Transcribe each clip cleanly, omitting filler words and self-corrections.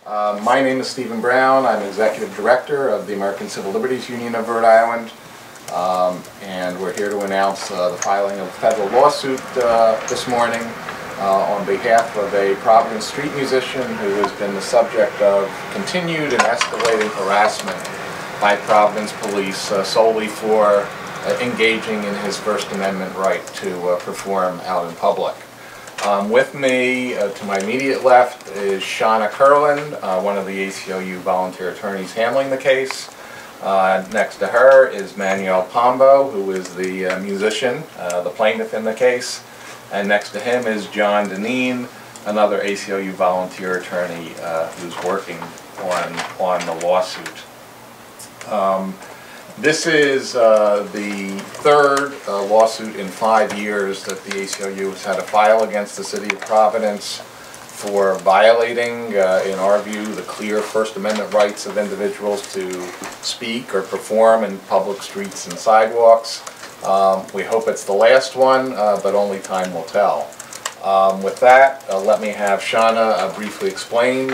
My name is Stephen Brown. I'm Executive Director of the American Civil Liberties Union of Rhode Island. And we're here to announce the filing of a federal lawsuit this morning on behalf of a Providence street musician who has been the subject of continued and escalating harassment by Providence police solely for engaging in his First Amendment right to perform out in public. With me, to my immediate left, is Shana, one of the ACLU volunteer attorneys handling the case. Next to her is Manuel Pombo, who is the musician, the plaintiff in the case. And next to him is Dineen, another ACLU volunteer attorney who's working on the lawsuit. This is the third lawsuit in 5 years that the ACLU has had to file against the City of Providence for violating, in our view, the clear First Amendment rights of individuals to speak or perform in public streets and sidewalks. We hope it's the last one, but only time will tell. With that, let me have Shana briefly explain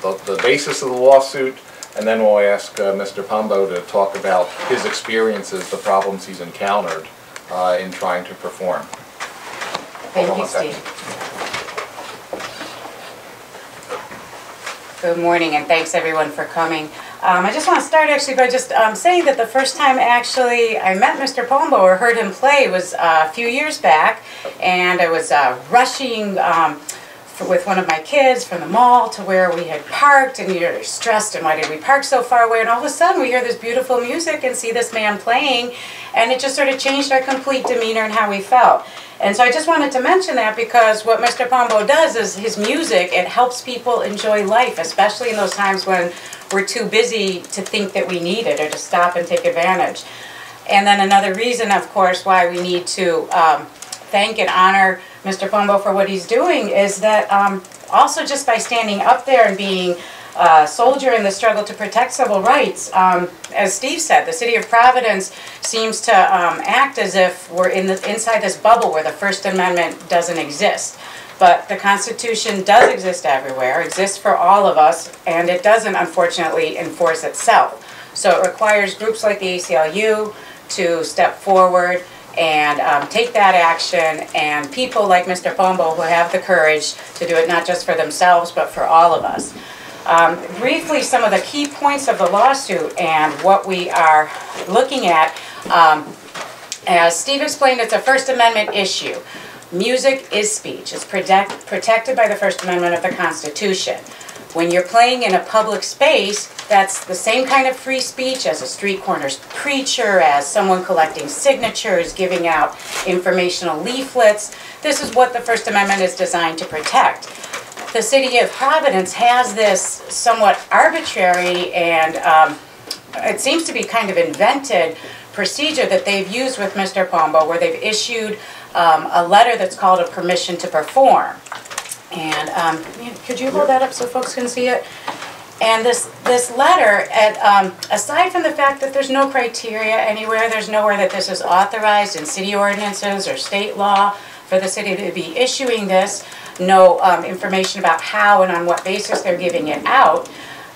the basis of the lawsuit, and then we'll ask Mr. Pombo to talk about his experiences, the problems he's encountered in trying to perform. Thank you, Steve. Good morning, and thanks everyone for coming. I just want to start actually by just saying that the first time actually I met Mr. Pombo or heard him play was a few years back, and I was rushing with one of my kids from the mall to where we had parked, and you're stressed, and why did we park so far away? And all of a sudden we hear this beautiful music and see this man playing, and it just sort of changed our complete demeanor and how we felt. And so I just wanted to mention that because what Mr. Pombo does is his music, it helps people enjoy life, especially in those times when we're too busy to think that we need it or to stop and take advantage. And then another reason, of course, why we need to thank and honor Mr. Pombo for what he's doing is that also just by standing up there and being a soldier in the struggle to protect civil rights, as Steve said, the City of Providence seems to act as if we're inside this bubble where the First Amendment doesn't exist. But the Constitution does exist everywhere, exists for all of us, and it doesn't, unfortunately, enforce itself. So it requires groups like the ACLU to step forward and take that action, and people like Mr. Pombo who have the courage to do it not just for themselves but for all of us. Briefly, some of the key points of the lawsuit and what we are looking at, as Steve explained, it's a First Amendment issue. Music is speech. It's protected by the First Amendment of the Constitution. When you're playing in a public space, that's the same kind of free speech as a street corner preacher, as someone collecting signatures, giving out informational leaflets. This is what the First Amendment is designed to protect. The City of Providence has this somewhat arbitrary and it seems to be kind of invented procedure that they've used with Mr. Pombo, where they've issued a letter that's called a permission to perform. And could you hold that up so folks can see it? And this letter, aside from the fact that there's no criteria anywhere, there's nowhere that this is authorized in city ordinances or state law for the city to be issuing this, no information about how and on what basis they're giving it out.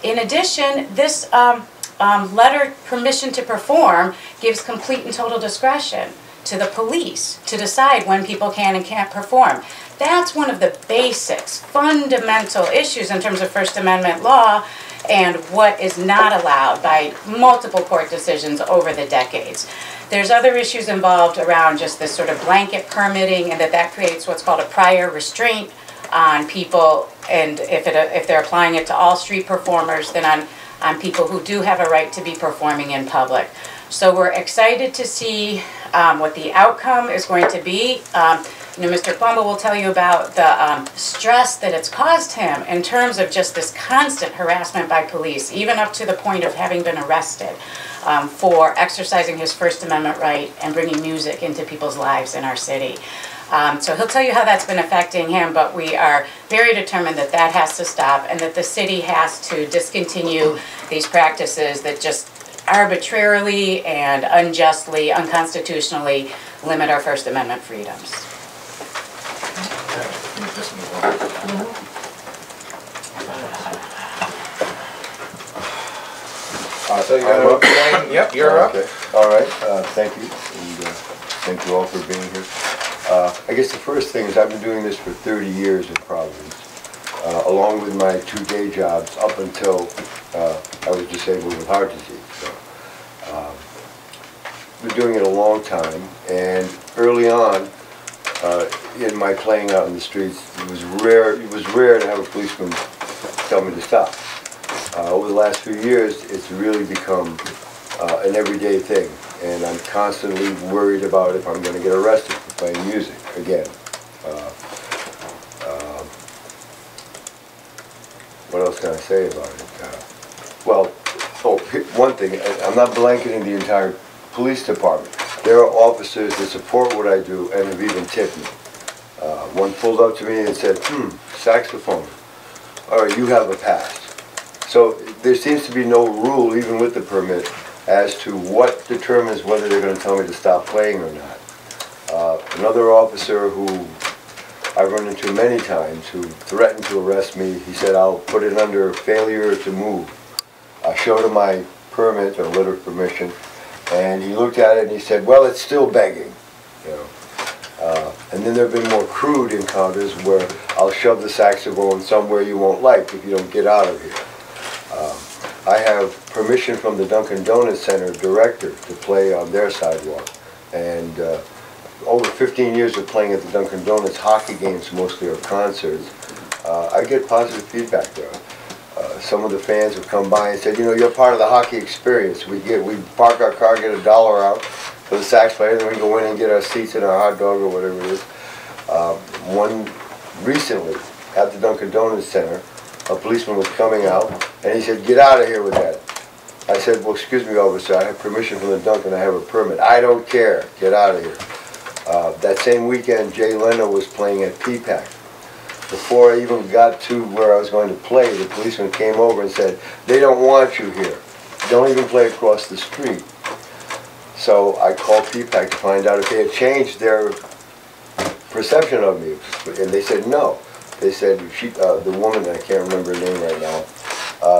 In addition, this letter, permission to perform, gives complete and total discretion to the police to decide when people can and can't perform. That's one of the basics, fundamental issues in terms of First Amendment law and what is not allowed by multiple court decisions over the decades. There's other issues involved around just this sort of blanket permitting, and that creates what's called a prior restraint on people, and if they're applying it to all street performers, then on people who do have a right to be performing in public. So we're excited to see what the outcome is going to be. Mr. Pombo will tell you about the stress that it's caused him in terms of just this constant harassment by police, even up to the point of having been arrested for exercising his First Amendment right and bringing music into people's lives in our city. So he'll tell you how that's been affecting him, but we are very determined that that has to stop and that the city has to discontinue these practices that just arbitrarily and unjustly, unconstitutionally limit our First Amendment freedoms. so you're up. Yep, you're up. Okay. All right, thank you, and thank you all for being here. I guess the first thing is I've been doing this for 30 years in Providence, along with my 2 day jobs up until I was disabled with heart disease. So, been doing it a long time, and early on in my playing out in the streets, it was rare to have a policeman tell me to stop. Over the last few years, it's really become an everyday thing, and I'm constantly worried about if I'm going to get arrested for playing music again. What else can I say about it? One thing, I'm not blanketing the entire police department. There are officers that support what I do and have even tipped me. One pulled up to me and said, saxophone. All right, you have a pass. So there seems to be no rule, even with the permit, as to what determines whether they're going to tell me to stop playing or not. Another officer who I've run into many times, who threatened to arrest me, he said, I'll put it under failure to move. I showed him my permit, or letter of permission, and he looked at it and he said, well, it's still begging. You know. And then there have been more crude encounters where I'll shove the saxophone somewhere you won't like if you don't get out of here. I have permission from the Dunkin' Donuts Center director to play on their sidewalk. And over 15 years of playing at the Dunkin' Donuts hockey games, mostly, or concerts, I get positive feedback there. Some of the fans have come by and said, you know, you're part of the hockey experience. We park our car, get $1 out for the sax player, then we go in and get our seats and our hot dog or whatever it is. One recently at the Dunkin' Donuts Center, a policeman was coming out and he said, get out of here with that. I said, well, excuse me, officer, I have permission from the Dunkin', I have a permit. I don't care, get out of here. That same weekend, Jay Leno was playing at PPAC. Before I even got to where I was going to play, the policeman came over and said, they don't want you here. Don't even play across the street. So I called PPAC to find out if they had changed their perception of me. And they said no. They said, the woman, I can't remember her name right now,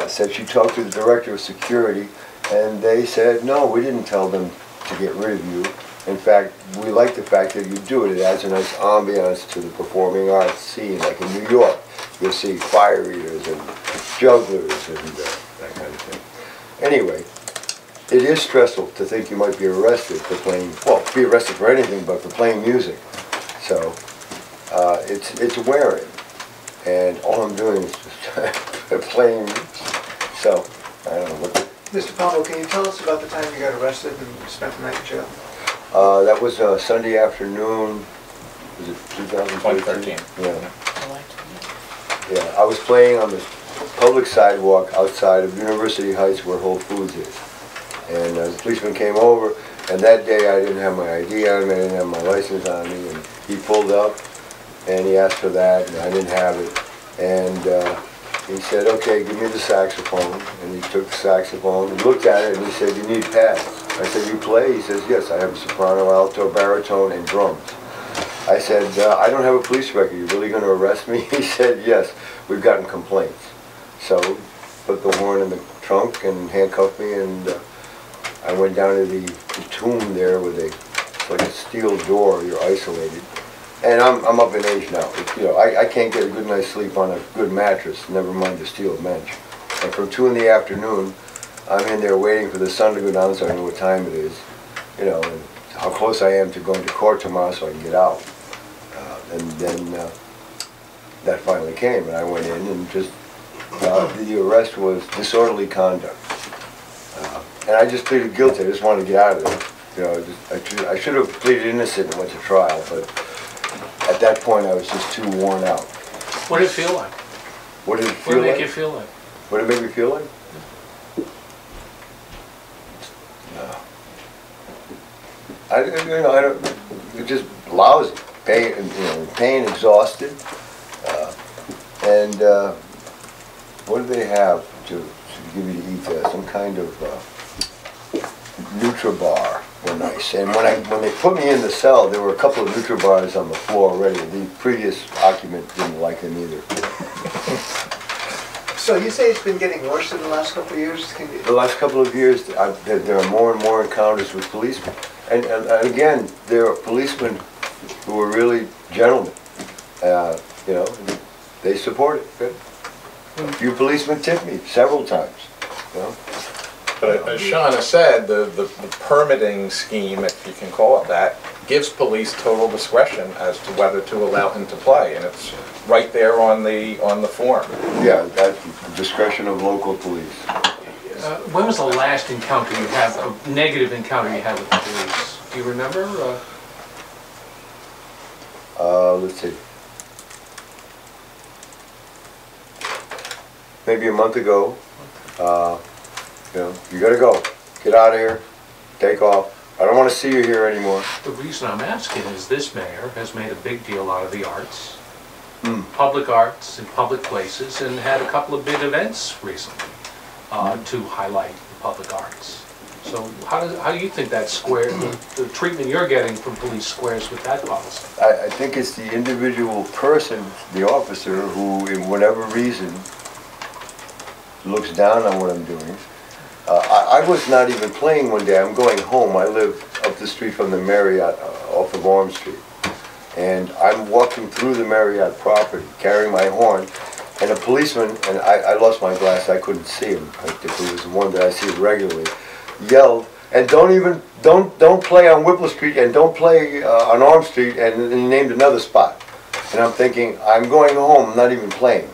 said she talked to the director of security, and they said, no, we didn't tell them to get rid of you. In fact, we like the fact that you do it. It adds a nice ambiance to the performing arts scene. Like in New York, you'll see fire eaters and jugglers and that kind of thing. Anyway, it is stressful to think you might be arrested for playing, well, be arrested for anything but for playing music. So it's wearing. And all I'm doing is just playing. So, I don't know what. Mr. Pombo, can you tell us about the time you got arrested and spent the night in jail? That was Sunday afternoon, was it 2013? Yeah. Yeah, I was playing on the public sidewalk outside of University Heights where Whole Foods is. And the policeman came over, and that day I didn't have my ID on me, I didn't have my license on me, and he pulled up, and he asked for that, and I didn't have it. And he said, okay, give me the saxophone. And he took the saxophone, he looked at it, and he said, you need pads. I said, you play? He says, yes, I have a soprano, alto, baritone, and drums. I said, I don't have a police record. You really going to arrest me? He said, yes, we've gotten complaints. So put the horn in the trunk and handcuffed me, and I went down to the tomb there with like a steel door. You're isolated. And I'm up in age now. You know, I can't get a good night's sleep on a good mattress, never mind the steel bench. And from 2 in the afternoon, I'm in there waiting for the sun to go down so I know what time it is, you know, and how close I am to going to court tomorrow so I can get out. And then that finally came, and I went in and just, the arrest was disorderly conduct. And I just pleaded guilty. I just wanted to get out of there. You know, I should have pleaded innocent and went to trial, but at that point I was just too worn out. What did it feel like? What did it feel like? What did it make you feel like? What did it make me feel like? It's just lousy, pain, exhausted, and what do they have to give you to eat there? Some kind of Nutribar were nice. And when they put me in the cell, there were a couple of Nutribars on the floor already. The previous occupant didn't like them either. So you say it's been getting worse in the last couple of years? Can you- The last couple of years, there are more and more encounters with policemen. And again, there are policemen who are really gentlemen. You know, they support it. Good. A few policemen tipped me several times. You know? But as Shana said, the permitting scheme, if you can call it that, gives police total discretion as to whether to allow him to play, and it's right there on the form. Yeah, that's discretion of local police. When was the last encounter you had, a negative encounter you had with the police? Do you remember? Let's see. Maybe a month ago. You know, you gotta go. Get out of here. Take off. I don't want to see you here anymore. The reason I'm asking is this mayor has made a big deal out of the arts, public arts in public places, and had a couple of big events recently to highlight the public arts. So how do you think that squares, the treatment you're getting from police squares with that policy? I think it's the individual person, the officer, who, in whatever reason, looks down on what I'm doing. I was not even playing one day. I'm going home. I live up the street from the Marriott off of Orm Street. And I'm walking through the Marriott property, carrying my horn, and a policeman, and I lost my glass, I couldn't see him. I think it was the one that I see regularly, yelled, and don't play on Whipple Street, and don't play on Orm Street, and he named another spot. And I'm thinking, I'm going home, I'm not even playing.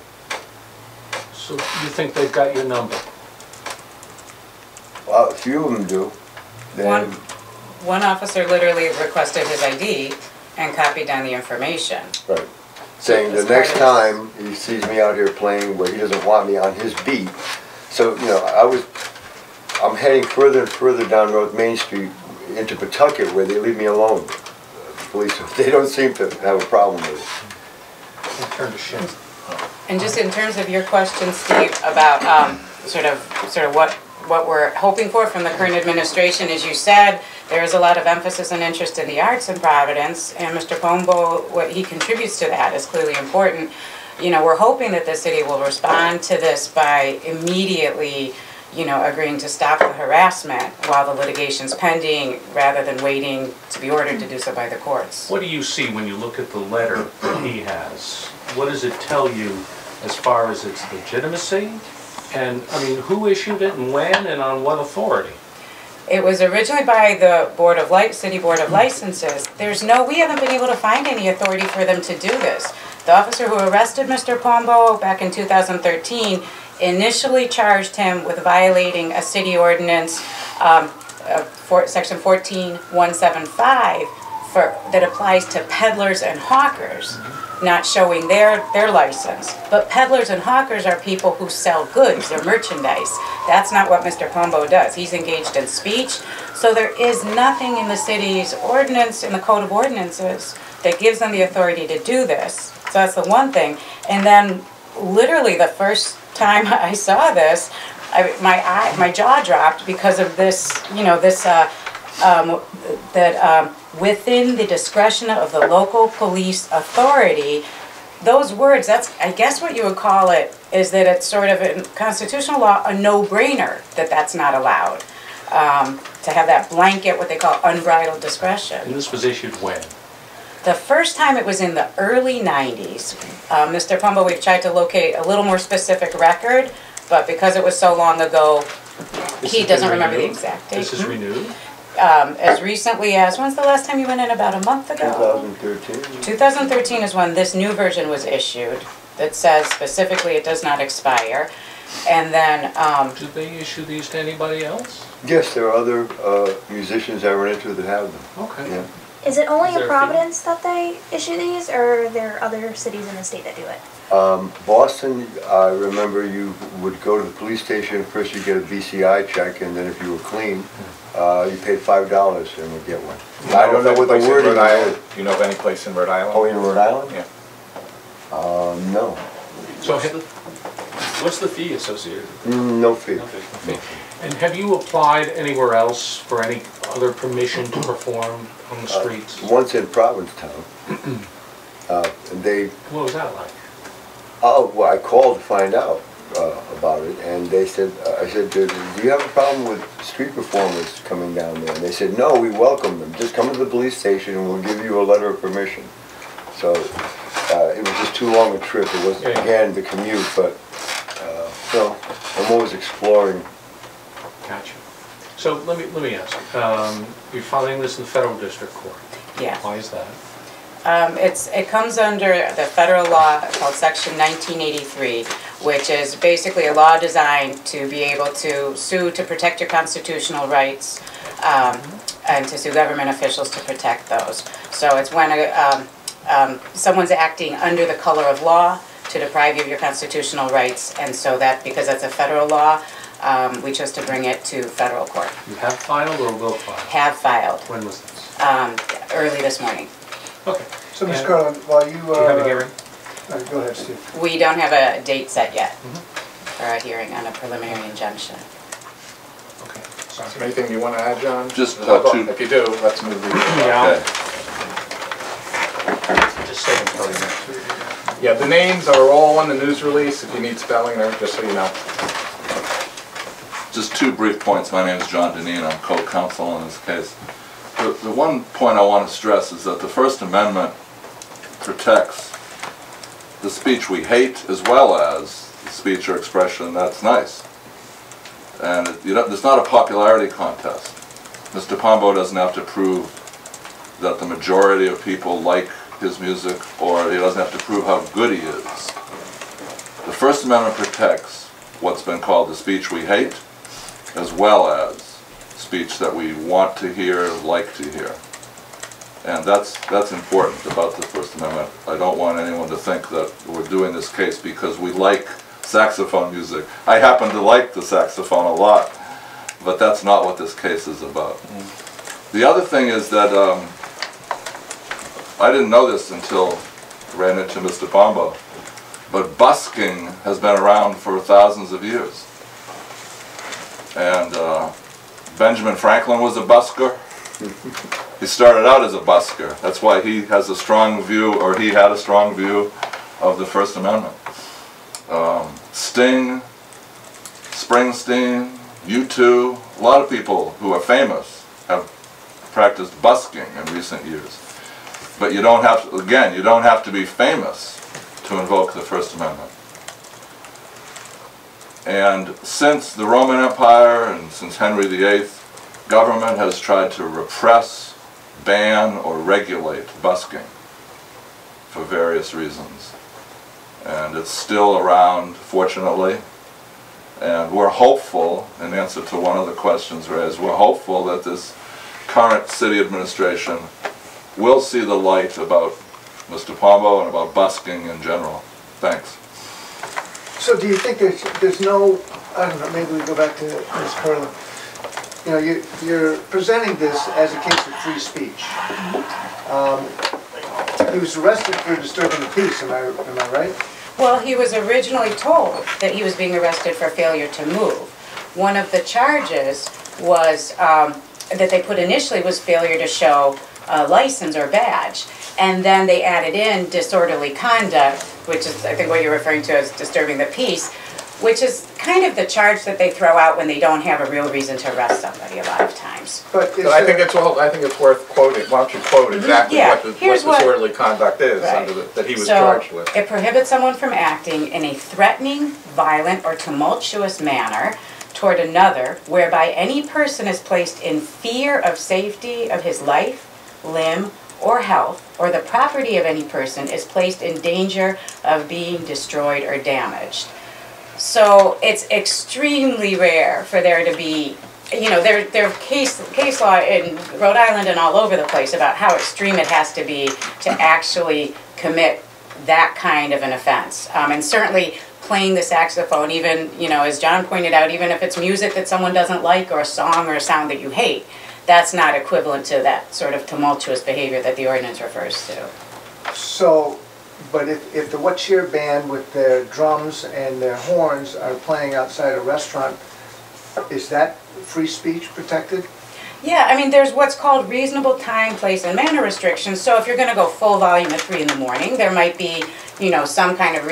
So you think they've got your number? Well, a few of them do. One officer literally requested his ID and copied down the information. Right. Saying the next time he sees me out here playing where he doesn't want me on his beat. So, you know, I'm heading further and further down North Main Street into Pawtucket where they leave me alone. Police, they don't seem to have a problem with it. I'll turn to Shana. And just in terms of your question, Steve, about sort of what we're hoping for from the current administration, as you said, there is a lot of emphasis and interest in the arts in Providence, and Mr. Pombo, what he contributes to that is clearly important. You know, we're hoping that the city will respond to this by immediately, you know, agreeing to stop the harassment while the litigation's pending, rather than waiting to be ordered to do so by the courts. What do you see when you look at the letter that he has? What does it tell you as far as its legitimacy? And, I mean, who issued it and when and on what authority? It was originally by the City Board of Licenses. We haven't been able to find any authority for them to do this. The officer who arrested Mr. Pombo back in 2013 initially charged him with violating a city ordinance, section 14175, that applies to peddlers and hawkers, not showing their license. But peddlers and hawkers are people who sell goods, their merchandise. That's not what Mr. Pombo does. He's engaged in speech. So there is nothing in the city's ordinance, in the code of ordinances, that gives them the authority to do this. So that's the one thing. And then literally the first time I saw this, my jaw dropped because of this, you know, this, within the discretion of the local police authority, those words, that's, I guess what you would call it, is that it's sort of in constitutional law a no-brainer that that's not allowed. To have that blanket, what they call unbridled discretion. And this was issued when? The first time it was in the early 90s. Mr. Pombo, we've tried to locate a little more specific record, but because it was so long ago, he doesn't remember the exact date. This is renewed? As recently as, when's the last time you went in? About a month ago? 2013. 2013 is when this new version was issued that says specifically it does not expire. And then... Do they issue these to anybody else? Yes, there are other musicians I run into that have them. Okay. Yeah. Is it only Is there in a fee? Providence that they issue these, or are there other cities in the state that do it? Boston, I remember you would go to the police station, first you get a BCI check, and then if you were clean, you paid $5 and would get one. I don't know what the wording is. Do you know of any place in Rhode Island? Oh, in Rhode Island? Yeah. No. So, What's the fee associated? No fee. and have you applied anywhere else for any other permission to perform on the streets? Once in Provincetown. What was that like? Oh, well, I called to find out. about it, and they said, I said, do you have a problem with street performers coming down there? And they said, no, we welcome them. Just come to the police station and we'll give you a letter of permission. So it was just too long a trip. It was, again, the commute, but so I'm always exploring. Gotcha. So let me ask, you're filing this in the federal district court. Yeah. Why is that? It comes under the federal law called Section 1983, which is basically a law designed to be able to sue to protect your constitutional rights and to sue government officials to protect those. So it's when someone's acting under the color of law to deprive you of your constitutional rights, and so that, because that's a federal law, we chose to bring it to federal court. You have filed or will file? Have filed. When was this? Early this morning. Okay. So, Ms. Carlin, while you... Do you have a hearing? Go ahead, Steve. We don't have a date set yet for our hearing on a preliminary injunction. Okay. Is there anything you want to add, John? Just two. If you do, let's move the... Yeah. Okay. Just say it, Tony. Yeah, the names are all on the news release, if you need spelling there, just so you know. Just two brief points. My name is John Dineen. I'm co-counsel in this case. The one point I want to stress is that the First Amendment protects the speech we hate as well as the speech or expression that's nice. And there's not a popularity contest. Mr. Pombo doesn't have to prove that the majority of people like his music, or he doesn't have to prove how good he is. The First Amendment protects what's been called the speech we hate, as well as speech that we want to hear, like to hear. And that's important about the First Amendment. I don't want anyone to think that we're doing this case because we like saxophone music. I happen to like the saxophone a lot, but that's not what this case is about. The other thing is that I didn't know this until I ran into Mr. Pombo, but busking has been around for thousands of years. And Benjamin Franklin was a busker. He started out as a busker. That's why he has a strong view, or he had a strong view of the First Amendment. Sting, Springsteen, U2, a lot of people who are famous have practiced busking in recent years. But you don't have to, again, you don't have to be famous to invoke the First Amendment. And since the Roman Empire and since Henry VIII, government has tried to repress, ban, or regulate busking for various reasons. And it's still around, fortunately. And we're hopeful, in answer to one of the questions raised, we're hopeful that this current city administration will see the light about Mr. Pombo and about busking in general. Thanks. So do you think there's no, I don't know, maybe we go back to Ms. Carlin. You know, you're presenting this as a case of free speech. He was arrested for disturbing the peace, am I right? Well, he was originally told that he was being arrested for failure to move. One of the charges was that they put initially was failure to show a license or badge. And then they added in disorderly conduct, which is, I think, what you're referring to as disturbing the peace, which is kind of the charge that they throw out when they don't have a real reason to arrest somebody a lot of times. But I think it's worth quoting. Why don't you quote exactly what disorderly conduct is under that he was charged with? It prohibits someone from acting in a threatening, violent, or tumultuous manner toward another, whereby any person is placed in fear of safety of his life, limb, or health, or the property of any person is placed in danger of being destroyed or damaged. So it's extremely rare for there to be, you know, there case law in Rhode Island and all over the place about how extreme it has to be to actually commit that kind of an offense. And certainly playing the saxophone, even, you know, as John pointed out, even if it's music that someone doesn't like or a song or a sound that you hate, that's not equivalent to that sort of tumultuous behavior that the ordinance refers to. So, but if the What Cheer band with their drums and their horns are playing outside a restaurant, is that free speech protected? Yeah, I mean, there's what's called reasonable time, place, and manner restrictions. So if you're going to go full volume at 3 in the morning, there might be, some kind of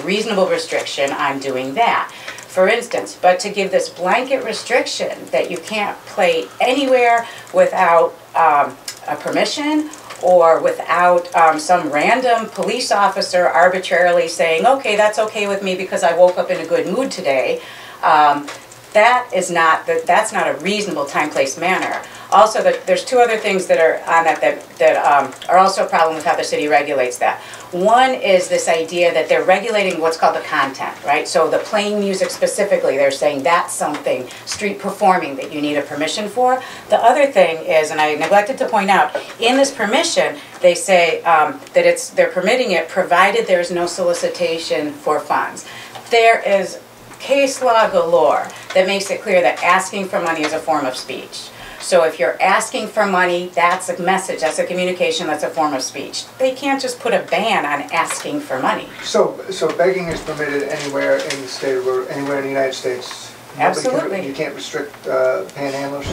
reasonable restriction on doing that. For instance, but to give this blanket restriction that you can't play anywhere without a permission or without some random police officer arbitrarily saying, okay, that's okay with me because I woke up in a good mood today, that's not a reasonable time, place, manner. Also, there's two other things that are on that are also a problem with how the city regulates that. One is this idea that they're regulating what's called the content, right? So the playing music specifically, they're saying that's something, street performing, that you need a permission for. The other thing is, and I neglected to point out, in this permission, they say that they're permitting it provided there's no solicitation for funds. There is case law galore that makes it clear that asking for money is a form of speech. So if you're asking for money, that's a message, that's a communication, that's a form of speech. They can't just put a ban on asking for money. So begging is permitted anywhere in the state or anywhere in the United States? Absolutely. You can't restrict panhandlers?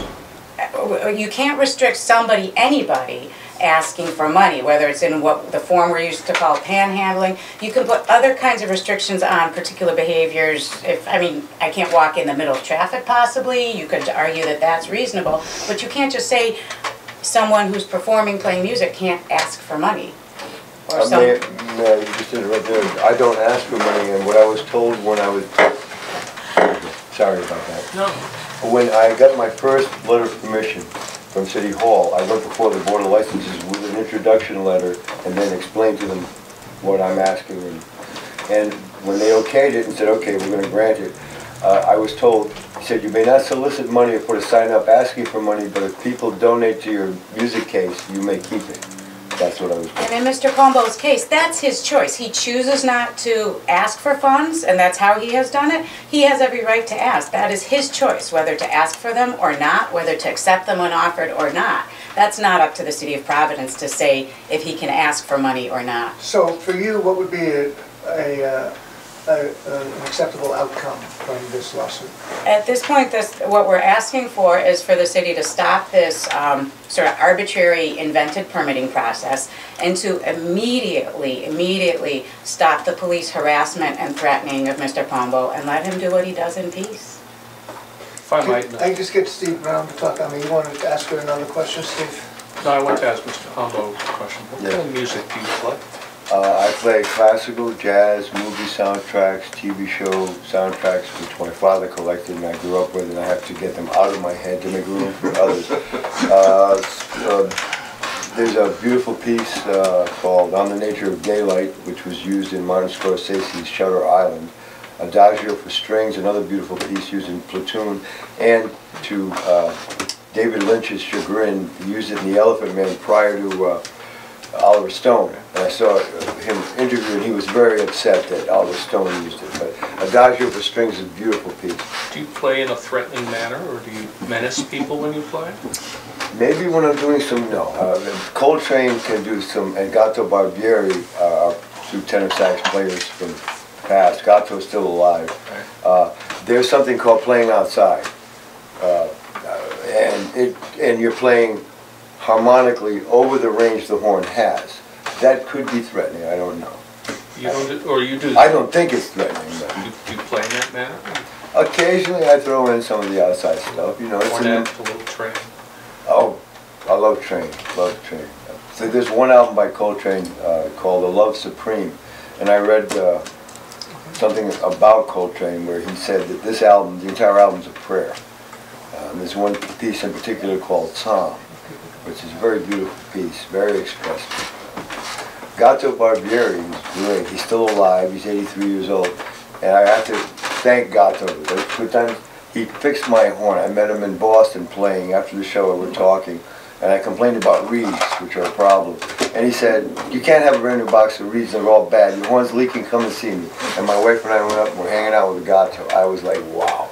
You can't restrict anybody asking for money, whether it's in what the form we're used to call panhandling. You can put other kinds of restrictions on particular behaviors. I can't walk in the middle of traffic possibly. You could argue that that's reasonable, but you can't just say someone who's performing, playing music can't ask for money. Or you just did it right there. I don't ask for money, and what I was told when I was... Sorry about that. No. When I got my first letter of permission from City Hall, I went before the Board of Licenses with an introduction letter and then explained to them what I'm asking. And when they okayed it and said, okay, we're going to grant it, I was told, he said, you may not solicit money or put a sign up asking for money, but if people donate to your music case, you may keep it. That's what I was told. And in Mr. Pombo's case, that's his choice. He chooses not to ask for funds, and that's how he has done it. He has every right to ask. That is his choice, whether to ask for them or not, whether to accept them when offered or not. That's not up to the City of Providence to say if he can ask for money or not. So for you, what would be an acceptable outcome from this lawsuit? At this point, what we're asking for is for the city to stop this sort of arbitrary invented permitting process and to immediately stop the police harassment and threatening of Mr. Pombo and let him do what he does in peace. If I might. I just get Steve Brown to talk. You wanted to ask her another question, Steve? No, I want to ask Mr. Pombo a question. What kind of music do you play? I play classical, jazz, movie soundtracks, TV show soundtracks, which my father collected and I grew up with, and I have to get them out of my head to make room for others. There's a beautiful piece called On the Nature of Daylight, which was used in Martin Scorsese's Shutter Island. Adagio for strings, another beautiful piece used in Platoon, and to David Lynch's chagrin, he used it in The Elephant Man prior to Oliver Stone. And I saw him interviewed, and he was very upset that Oliver Stone used it. But Adagio for strings is a beautiful piece. Do you play in a threatening manner, or do you menace people when you play? Maybe when I'm doing some, no. Coltrane can do some, and Gato Barbieri are two tenor sax players from past. Gato is still alive. There's something called playing outside. And you're playing harmonically over the range the horn has. That could be threatening, I don't know. You don't, or you do? I don't think it's threatening. But Do you play in that manner? occasionally I throw in some of the outside stuff, you know. It's Cornet, a little train. Oh, I love Train, love Train. So there's one album by Coltrane called The Love Supreme, and I read something about Coltrane where he said that this album, the entire album's a prayer. There's one piece in particular called Psalm, which is a very beautiful piece, very expressive. Gato Barbieri is great. He's still alive. He's 83 years old. And I have to thank Gato. Good times. He fixed my horn. I met him in Boston playing. After the show, we were talking. And I complained about reeds, which are a problem. And he said, you can't have a brand new box of reeds. They're all bad. Your horn's leaking. Come and see me. And my wife and I went up and we're hanging out with Gato. I was like, wow.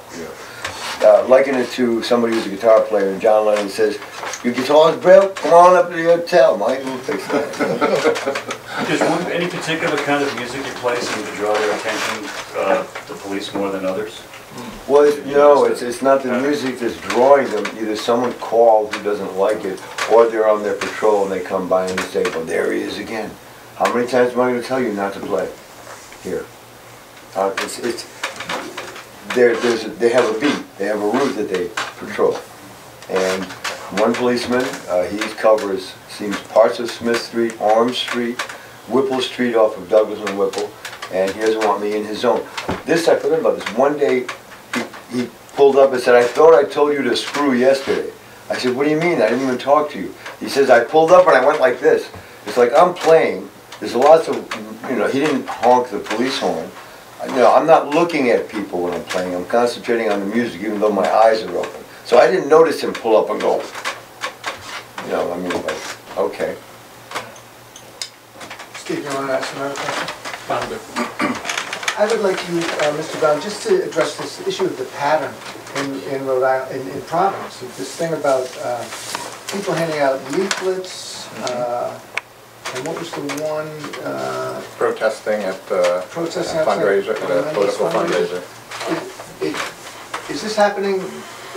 Liken it to somebody who's a guitar player, and John Lennon says, your guitar's broke, come on up to the hotel, Mike, we'll fix that. Does any particular kind of music you play seem to draw their attention, the police, more than others? Well, no, it's not the music that's drawing them. Either someone called who doesn't like it, or they're on their patrol and they come by and they say, well, there he is again. How many times am I going to tell you not to play here? They have a beat, they have a route that they patrol. And one policeman, he covers, seems parts of Smith Street, Orange Street, Whipple Street off of Douglas and Whipple, and he doesn't want me in his zone. This, I forgot about this. One day, he pulled up and said, "I thought I told you to screw yesterday." I said, "What do you mean? I didn't even talk to you." He says, "I pulled up and I went like this." It's like I'm playing. There's lots of, you know, he didn't honk the police horn. You know, I'm not looking at people when I'm playing. I'm concentrating on the music even though my eyes are open. So I didn't notice him pull up and go, you know, I mean, like, okay. Steve, you want to ask another question? Found it. I would like you, Mr. Brown, just to address this issue of the pattern in Rhode Island, in Providence. This thing about people handing out leaflets, and what was the one? Protesting at a fundraiser, at a political fundraiser. Is this happening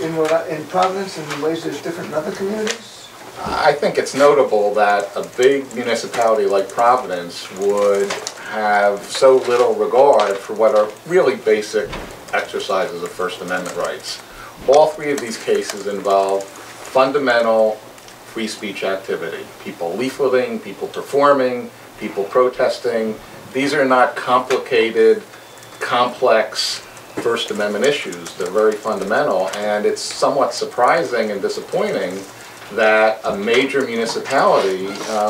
in Providence in ways that's different in other communities? I think it's notable that a big municipality like Providence would have so little regard for what are really basic exercises of First Amendment rights. All three of these cases involve fundamental free speech activity. People leafleting, people performing, people protesting. These are not complicated, complex First Amendment issues. They're very fundamental, and it's somewhat surprising and disappointing that a major municipality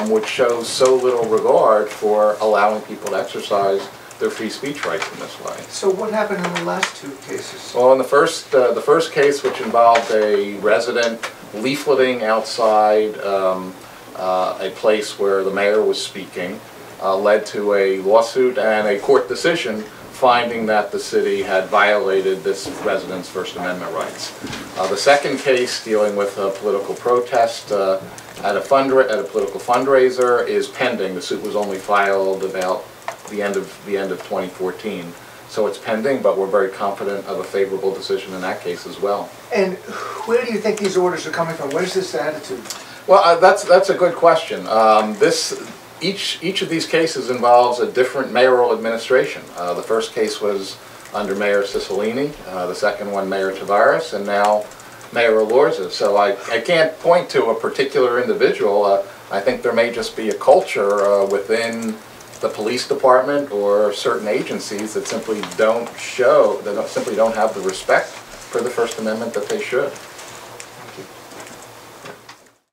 would show so little regard for allowing people to exercise their free speech rights in this way. So what happened in the last two cases? Well, in the first case, which involved a resident leafleting outside a place where the mayor was speaking, led to a lawsuit and a court decision finding that the city had violated this resident's First Amendment rights. The second case, dealing with a political protest at a political fundraiser, is pending. The suit was only filed about the end of 2014, so it's pending. But we're very confident of a favorable decision in that case as well. And where do you think these orders are coming from? Where's this attitude? Well, that's a good question. Each of these cases involves a different mayoral administration. The first case was under Mayor Cicilline, the second one Mayor Tavares, and now Mayor Elorza. So I can't point to a particular individual. I think there may just be a culture within the police department or certain agencies that simply don't have the respect for the First Amendment that they should.